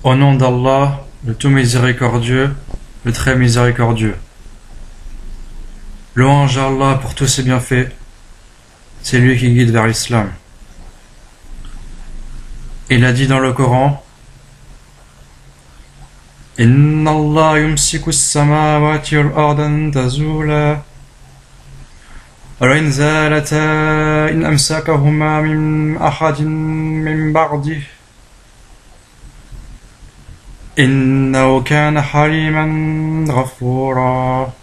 Au nom d'Allah, le tout miséricordieux, le très miséricordieux. Louange à Allah pour tous ses bienfaits, c'est lui qui guide vers l'islam. Il a dit dans le Coran: Inna Allah yumsiku as-samawati wal-arda an tazula wa in zalata in amsakahuma min ahadin min ba'dihi innahu kana haliman ghafura.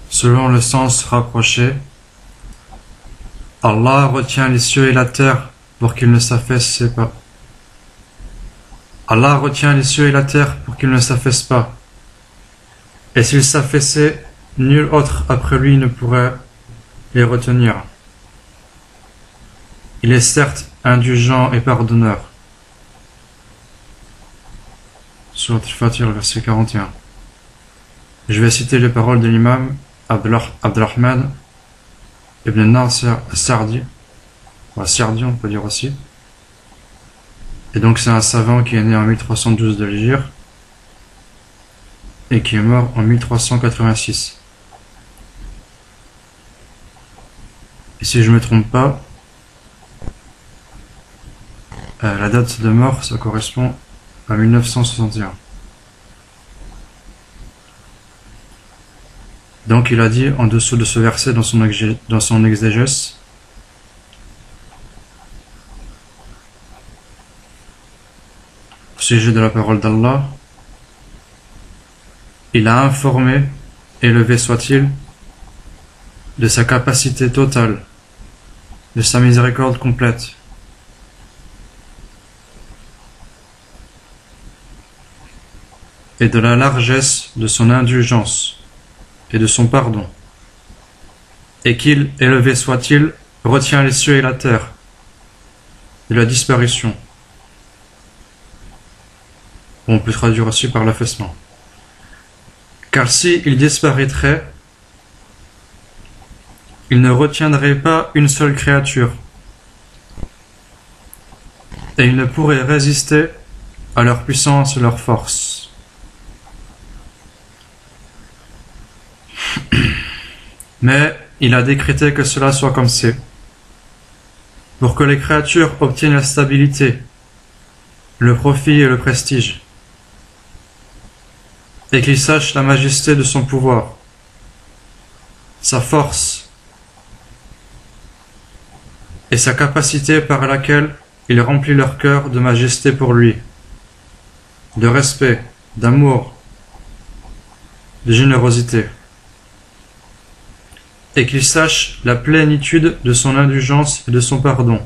Selon le sens rapproché, Allah retient les cieux et la terre pour qu'ils ne s'affaissent pas. Allah retient les cieux et la terre pour qu'ils ne s'affaissent pas. Et s'ils s'affaissaient, nul autre après lui ne pourrait les retenir. Il est certes indulgent et pardonneur. Surat Al-Fatir, verset 41. Je vais citer les paroles de l'imam Abdurrahman ibn Nasir al-Sardi, ou al-Sardi on peut dire aussi. Et donc c'est un savant qui est né en 1312 de l'Hégire et qui est mort en 1386. Et si je ne me trompe pas, la date de mort, ça correspond à 1961. Donc il a dit en dessous de ce verset dans son exégèse: au sujet de la parole d'Allah, il a informé, élevé soit-il, de sa capacité totale, de sa miséricorde complète, et de la largesse de son indulgence et de son pardon, et qu'il, élevé soit-il, retient les cieux et la terre de la disparition. On peut traduire aussi par l'affaissement. Car si il disparaîtrait, il ne retiendrait pas une seule créature, et il ne pourrait résister à leur puissance et leur force. Mais il a décrété que cela soit comme c'est, pour que les créatures obtiennent la stabilité, le profit et le prestige, et qu'ils sachent la majesté de son pouvoir, sa force et sa capacité par laquelle il remplit leur cœur de majesté pour lui, de respect, d'amour, de générosité, et qu'ils sachent la plénitude de son indulgence et de son pardon,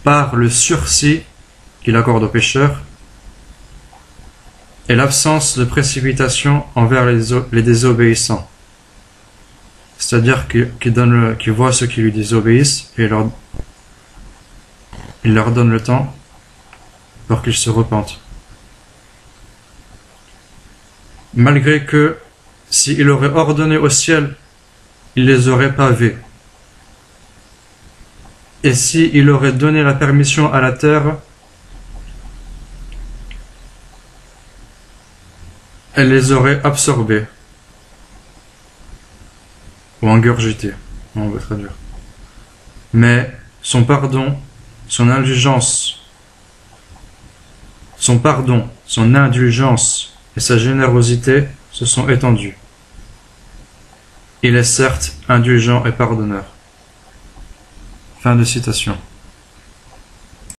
par le sursis qu'il accorde aux pécheurs, et l'absence de précipitation envers les désobéissants. C'est-à-dire qu'il voit ceux qui lui désobéissent et il leur donne le temps pour qu'ils se repentent. Malgré que, s'il aurait ordonné au ciel, il les aurait pavés. Et s'il aurait donné la permission à la terre, elle les aurait absorbés ou ingurgités, on va traduire. Mais son pardon, son indulgence et sa générosité se sont étendus. Il est certes indulgent et pardonneur. Fin de citation.